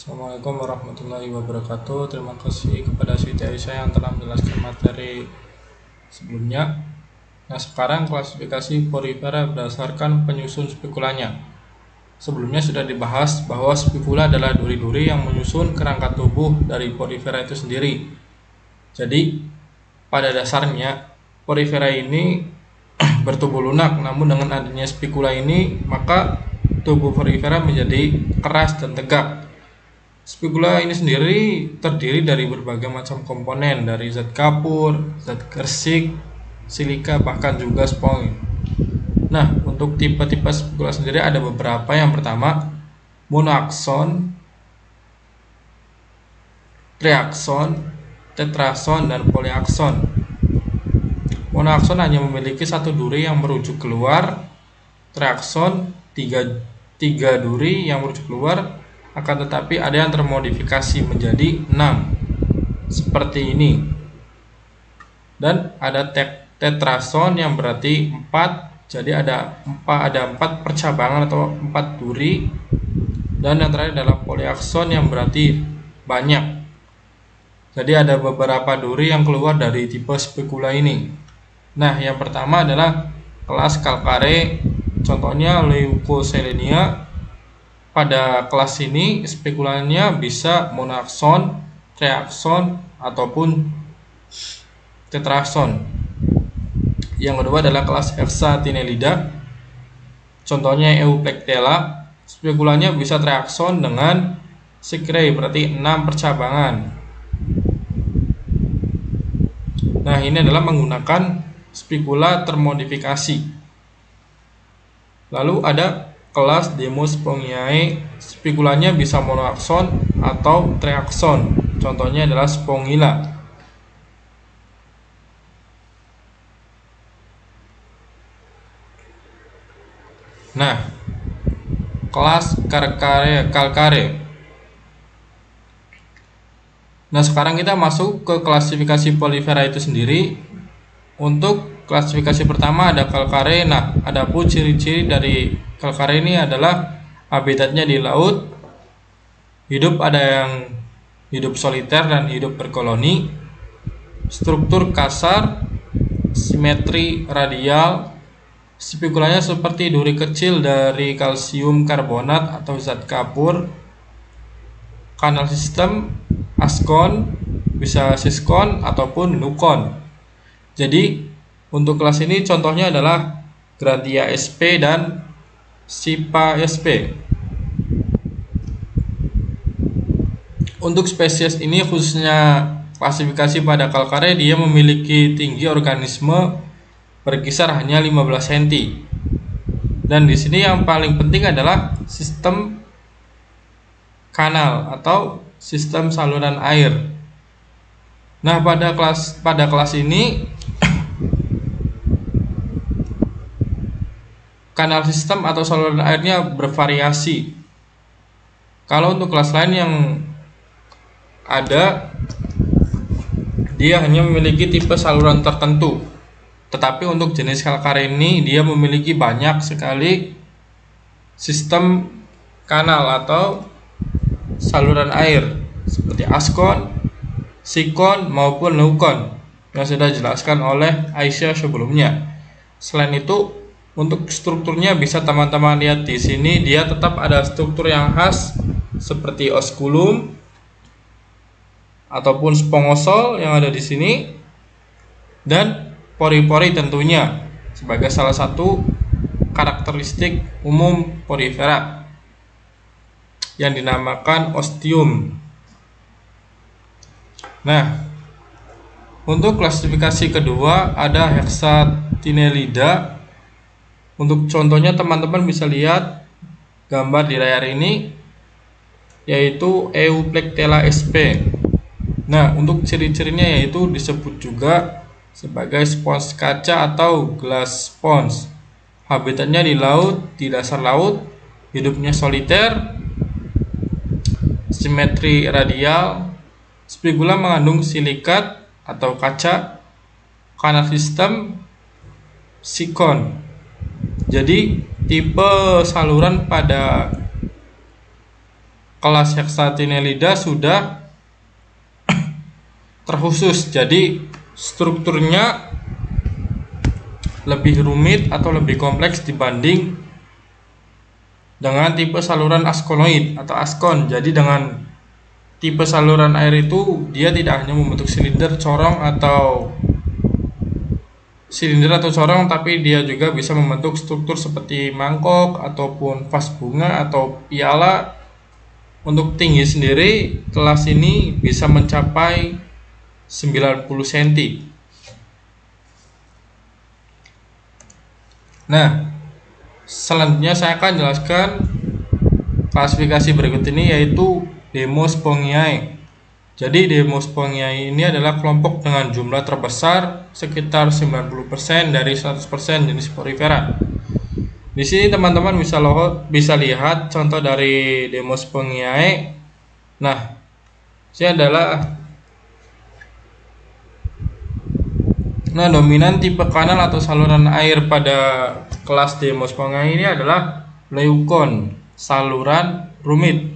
Assalamualaikum warahmatullahi wabarakatuh. Terima kasih kepada Siti Aisyah yang telah menjelaskan materi sebelumnya. Nah, sekarang klasifikasi porifera berdasarkan penyusun spikulanya. Sebelumnya sudah dibahas bahwa spikula adalah duri-duri yang menyusun kerangka tubuh dari porifera itu sendiri. Jadi, pada dasarnya porifera ini bertubuh lunak, namun dengan adanya spikula ini maka tubuh porifera menjadi keras dan tegak. Spikula ini sendiri terdiri dari berbagai macam komponen, dari zat kapur, zat gersik, silika, bahkan juga spong. Nah, untuk tipe-tipe spikula sendiri ada beberapa. Yang pertama, monoakson, triakson, tetraakson, dan poliakson. Monoakson hanya memiliki satu duri yang merujuk keluar, triakson tiga duri yang merujuk keluar, akan tetapi ada yang termodifikasi menjadi 6 seperti ini. Dan ada tetrason yang berarti 4, jadi ada 4 percabangan atau 4 duri. Dan yang terakhir adalah poliakson yang berarti banyak. Jadi ada beberapa duri yang keluar dari tipe spikula ini. Nah, yang pertama adalah kelas kalkare, contohnya leucoselenia. Pada kelas ini spikulanya bisa monoakson, triakson, ataupun tetraakson. Yang kedua adalah kelas hexatinellida, contohnya Euplectella. Spikulanya bisa triakson dengan Sikrei, berarti 6 percabangan. Nah, ini adalah menggunakan spikula termodifikasi. Lalu ada kelas Demospongiae, spikulanya bisa monoakson atau triakson, contohnya adalah Spongilla. Nah, kelas kalkare. Nah, sekarang kita masuk ke klasifikasi porifera itu sendiri. Untuk klasifikasi pertama ada kalkare. Nah, adapun ciri-ciri dari kalkare ini adalah habitatnya di laut, ada yang hidup soliter dan hidup berkoloni, struktur kasar, simetri radial, spikulanya seperti duri kecil dari kalsium karbonat atau zat kapur, kanal sistem askon, bisa siskon ataupun nukon. Jadi untuk kelas ini contohnya adalah Grantia sp dan Sipa sp. Untuk spesies ini khususnya klasifikasi pada kalkare, dia memiliki tinggi organisme berkisar hanya 15 cm. Dan di sini yang paling penting adalah sistem kanal atau sistem saluran air. Nah, pada kelas ini kanal sistem atau saluran airnya bervariasi. Kalau untuk kelas lain yang ada, dia hanya memiliki tipe saluran tertentu. Tetapi untuk jenis kalkare ini dia memiliki banyak sekali sistem kanal atau saluran air seperti askon, sikon maupun nukon yang sudah dijelaskan oleh Aisyah sebelumnya. Selain itu, untuk strukturnya bisa teman-teman lihat di sini, dia tetap ada struktur yang khas seperti osculum ataupun spongosol yang ada di sini, dan pori-pori tentunya sebagai salah satu karakteristik umum porifera yang dinamakan ostium. Nah, untuk klasifikasi kedua ada hexatinellida. Untuk contohnya teman-teman bisa lihat gambar di layar ini, yaitu Euplectella sp. Nah, untuk ciri-cirinya yaitu disebut juga sebagai spons kaca atau glass spons. Habitatnya di laut, di dasar laut, hidupnya soliter, simetri radial, spikula mengandung silikat atau kaca, kanal sistem sikon. Jadi tipe saluran pada kelas Hexatinellida sudah terkhusus, jadi strukturnya lebih rumit atau lebih kompleks dibanding dengan tipe saluran askonoid atau askon. Jadi dengan tipe saluran air itu dia tidak hanya membentuk silinder, corong tapi dia juga bisa membentuk struktur seperti mangkok ataupun vas bunga atau piala. Untuk tinggi sendiri kelas ini bisa mencapai 90 cm. Nah, selanjutnya saya akan jelaskan klasifikasi berikut ini, yaitu Demospongiae. Jadi Demospongiae ini adalah kelompok dengan jumlah terbesar sekitar 90% dari 100% jenis Porifera. Di sini teman-teman bisa lihat contoh dari Demospongiae. Nah, ini adalah dominan tipe kanal atau saluran air pada kelas Demospongiae ini adalah leukon, saluran rumit.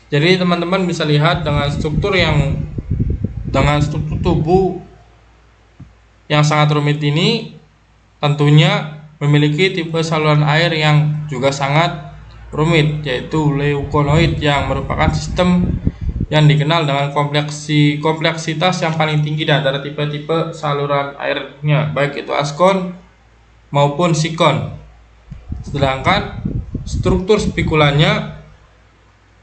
Jadi teman-teman bisa lihat dengan struktur tubuh yang sangat rumit ini tentunya memiliki tipe saluran air yang juga sangat rumit, yaitu leukonoid, yang merupakan sistem yang dikenal dengan kompleksitas yang paling tinggi di antara tipe-tipe saluran airnya, baik itu askon maupun sikon. Sedangkan struktur spikulanya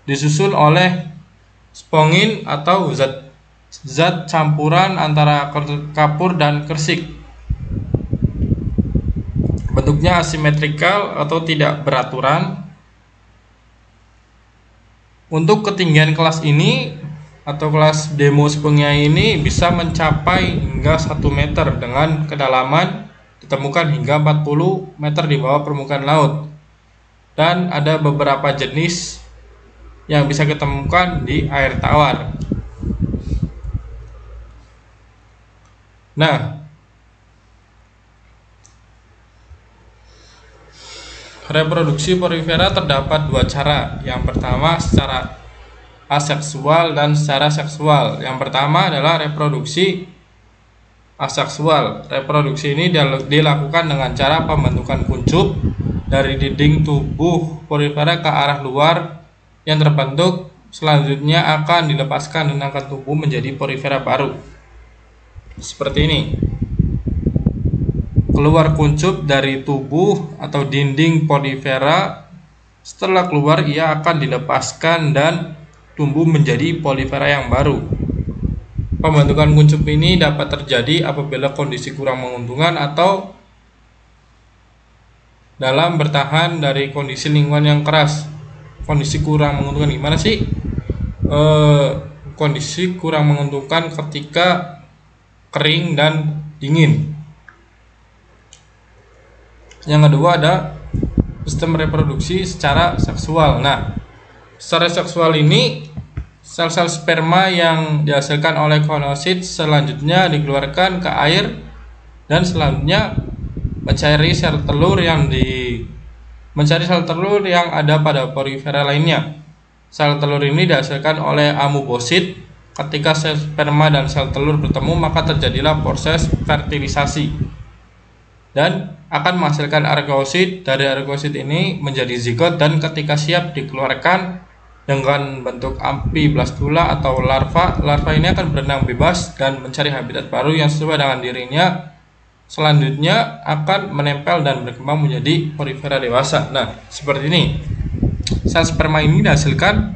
disusun oleh spongin atau zat campuran antara kapur dan kersik. Bentuknya asimetrikal atau tidak beraturan. Untuk ketinggian kelas ini atau kelas Demospongiae ini bisa mencapai hingga 1 meter dengan kedalaman ditemukan hingga 40 meter di bawah permukaan laut. Dan ada beberapa jenis yang bisa kita temukan di air tawar. Nah, reproduksi porifera terdapat 2 cara. Yang pertama secara aseksual dan secara seksual. Yang pertama adalah reproduksi aseksual. Reproduksi ini dilakukan dengan cara pembentukan kuncup dari dinding tubuh porifera ke arah luar yang terbentuk. Selanjutnya akan dilepaskan dan akan tumbuh menjadi porifera baru. Seperti ini. Keluar kuncup dari tubuh atau dinding porifera. Setelah keluar ia akan dilepaskan dan tumbuh menjadi porifera yang baru. Pembentukan kuncup ini dapat terjadi apabila kondisi kurang menguntungkan atau dalam bertahan dari kondisi lingkungan yang keras. Kondisi kurang menguntungkan gimana sih? Kondisi kurang menguntungkan ketika kering dan dingin. Yang kedua ada sistem reproduksi secara seksual. Nah, secara seksual ini sel-sel sperma yang dihasilkan oleh konosit selanjutnya dikeluarkan ke air dan selanjutnya mencari sel telur yang ada pada porifera lainnya. Sel telur ini dihasilkan oleh amubosit. Ketika sel sperma dan sel telur bertemu, maka terjadilah proses fertilisasi dan akan menghasilkan arkeosit. Dari arkeosit ini menjadi zigot dan ketika siap dikeluarkan dengan bentuk amfiblastula atau larva ini akan berenang bebas dan mencari habitat baru yang sesuai dengan dirinya. Selanjutnya akan menempel dan berkembang menjadi porifera dewasa. Nah, seperti ini. Sel sperma ini dihasilkan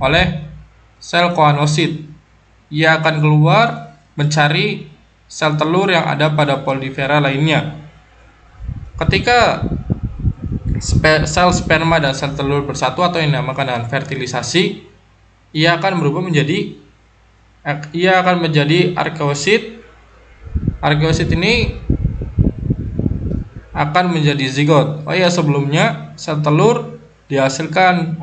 oleh sel koanosit. Ia akan keluar mencari sel telur yang ada pada porifera lainnya. Ketika sel sperma dan sel telur bersatu atau yang dinamakan dengan fertilisasi, ia akan menjadi arkeosit. Arkeosit ini akan menjadi zigot. Oh ya, sebelumnya sel telur dihasilkan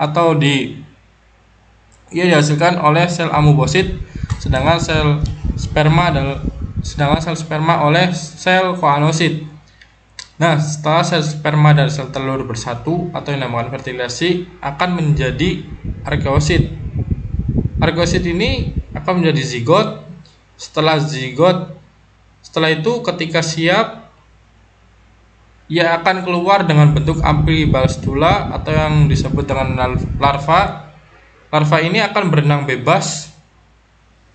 oleh sel amubosit, sedangkan sel sperma oleh sel koanosit. Nah, setelah sel sperma dan sel telur bersatu atau yang dinamakan fertilasi akan menjadi arkeosit. Arkeosit ini akan menjadi zigot. Setelah itu ketika siap, ia akan keluar dengan bentuk amfiballstula atau yang disebut dengan larva. Larva ini akan berenang bebas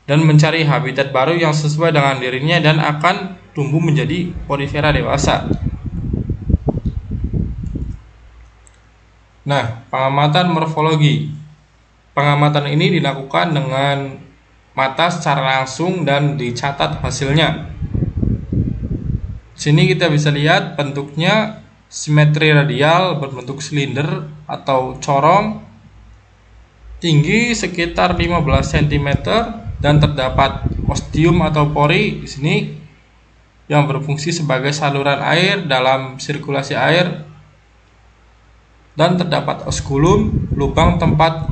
dan mencari habitat baru yang sesuai dengan dirinya dan akan tumbuh menjadi porifera dewasa. Nah, pengamatan morfologi. Pengamatan ini dilakukan dengan mata secara langsung dan dicatat hasilnya. Sini kita bisa lihat bentuknya simetri radial berbentuk silinder atau corong, tinggi sekitar 15 cm dan terdapat ostium atau pori di sini yang berfungsi sebagai saluran air dalam sirkulasi air, dan terdapat osculum, lubang tempat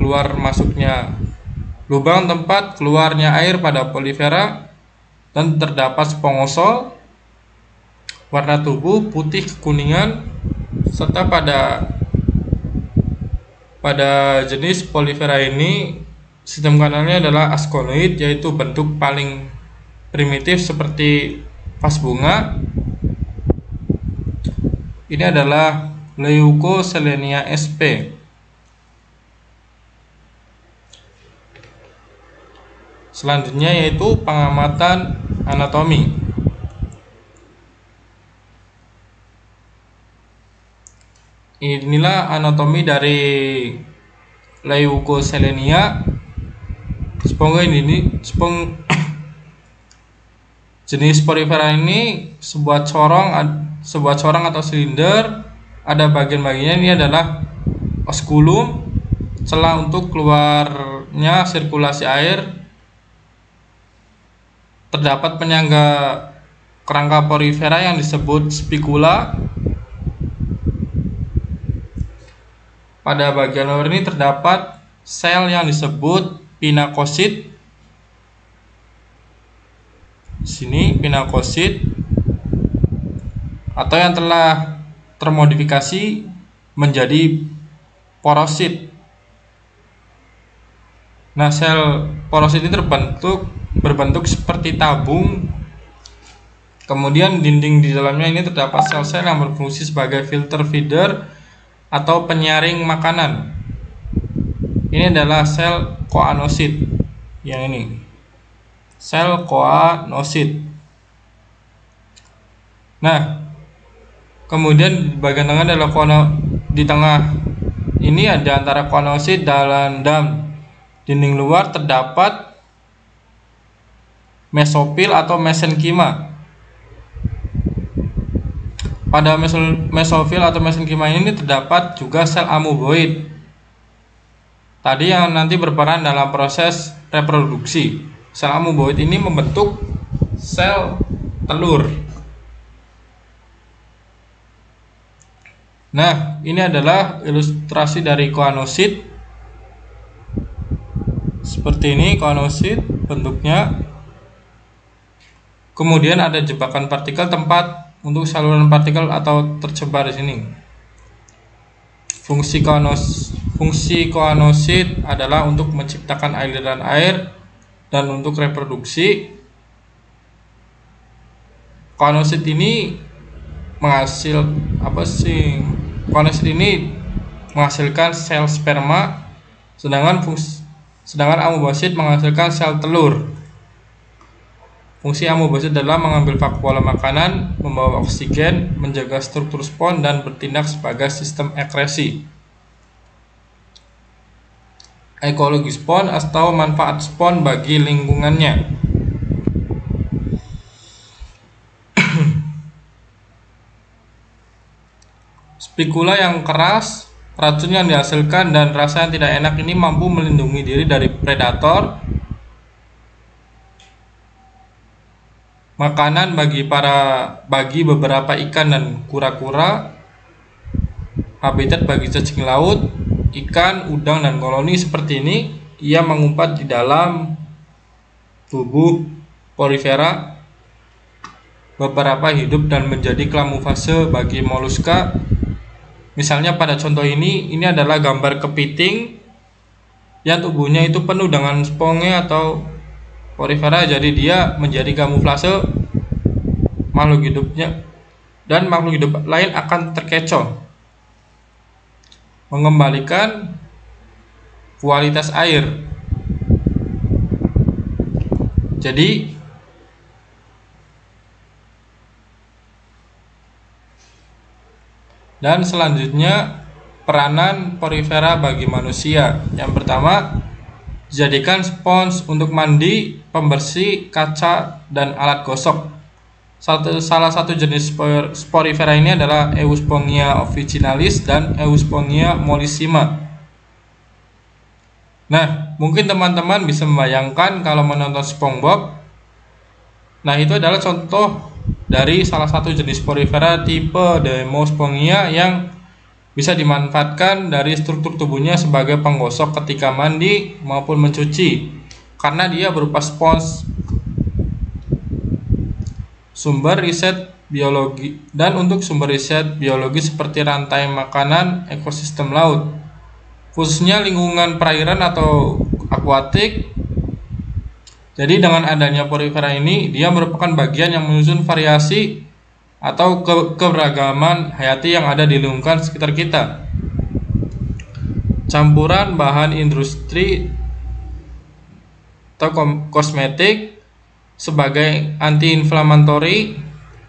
keluarnya air pada polifera, dan terdapat spongosol, warna tubuh putih kekuningan, serta pada jenis polifera ini sistem kanalnya adalah askonoid, yaitu bentuk paling primitif seperti vas bunga. Ini adalah Leucoselenia sp. Selanjutnya yaitu pengamatan anatomi. Inilah anatomi dari Leucoselenia. Jenis porifera ini sebuah corong atau silinder. Ada bagian-bagiannya. Ini adalah osculum, celah untuk keluarnya sirkulasi air. Terdapat penyangga kerangka porifera yang disebut spicula. Pada bagian luar ini terdapat sel yang disebut pinakosit. Sini pinakosit atau yang telah termodifikasi menjadi porosit. Nah, sel porosit ini berbentuk seperti tabung. Kemudian dinding di dalamnya ini terdapat sel-sel yang berfungsi sebagai filter feeder atau penyaring makanan. Ini adalah sel koanosit. Yang ini sel koanosit. Nah, kemudian di bagian tengah adalah di tengah ini ada antara koanosit dan dinding luar terdapat mesofil atau mesenkima. Pada mesofil atau mesenkima ini terdapat juga sel amoeboid. Tadi yang nanti berperan dalam proses reproduksi. Sel amoeboid ini membentuk sel telur. Nah, ini adalah ilustrasi dari koanosit. Seperti ini koanosit bentuknya. Kemudian ada jebakan partikel, tempat untuk saluran partikel atau tersebar di sini. Fungsi koanosit adalah untuk menciptakan aliran air dan untuk reproduksi. Koanosit ini menghasilkan sel sperma, sedangkan amoebosit menghasilkan sel telur. Fungsi amoebosit adalah mengambil vakuola makanan, membawa oksigen, menjaga struktur spon, dan bertindak sebagai sistem ekresi. Ekologi spon atau manfaat spon bagi lingkungannya. Spicula yang keras, racun yang dihasilkan, dan rasa yang tidak enak ini mampu melindungi diri dari predator. Makanan bagi beberapa ikan dan kura-kura, habitat bagi cacing laut, ikan, udang, dan koloni seperti ini. Ia mengumpat di dalam tubuh porifera. beberapa hidup dan menjadi kamuflase bagi moluska. Misalnya pada contoh ini adalah gambar kepiting yang tubuhnya itu penuh dengan sponge atau porifera, jadi dia menjadi kamuflase makhluk hidupnya, dan makhluk hidup lain akan terkecoh, mengembalikan kualitas air. Jadi dan selanjutnya peranan porifera bagi manusia. Yang pertama, jadikan spons untuk mandi, pembersih, kaca, dan alat gosok. Salah satu jenis sporifera ini adalah Euspongia officinalis dan Euspongia mollissima. Nah, mungkin teman-teman bisa membayangkan kalau menonton SpongeBob. Nah, itu adalah contoh dari salah satu jenis sporifera tipe Demospongia yang bisa dimanfaatkan dari struktur tubuhnya sebagai penggosok ketika mandi maupun mencuci, karena dia berupa spons. Sumber riset biologi dan untuk sumber riset biologi seperti rantai makanan, ekosistem laut, khususnya lingkungan perairan atau akuatik. Jadi dengan adanya porifera ini, dia merupakan bagian yang menyusun variasi atau keberagaman hayati yang ada di lingkungan sekitar kita. Campuran bahan industri atau kosmetik sebagai anti-inflamatori,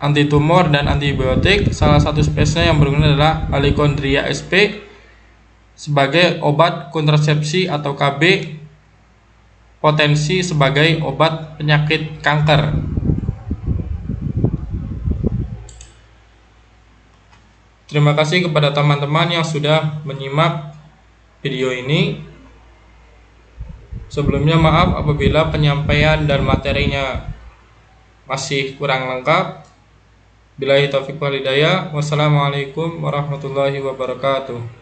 anti-tumor, dan antibiotik. Salah satu spesiesnya yang berguna adalah Alichondria sp sebagai obat kontrasepsi atau KB, potensi sebagai obat penyakit kanker. Terima kasih kepada teman-teman yang sudah menyimak video ini. Sebelumnya maaf apabila penyampaian dan materinya masih kurang lengkap. Billahi taufiq wal hidayah. Wassalamualaikum warahmatullahi wabarakatuh.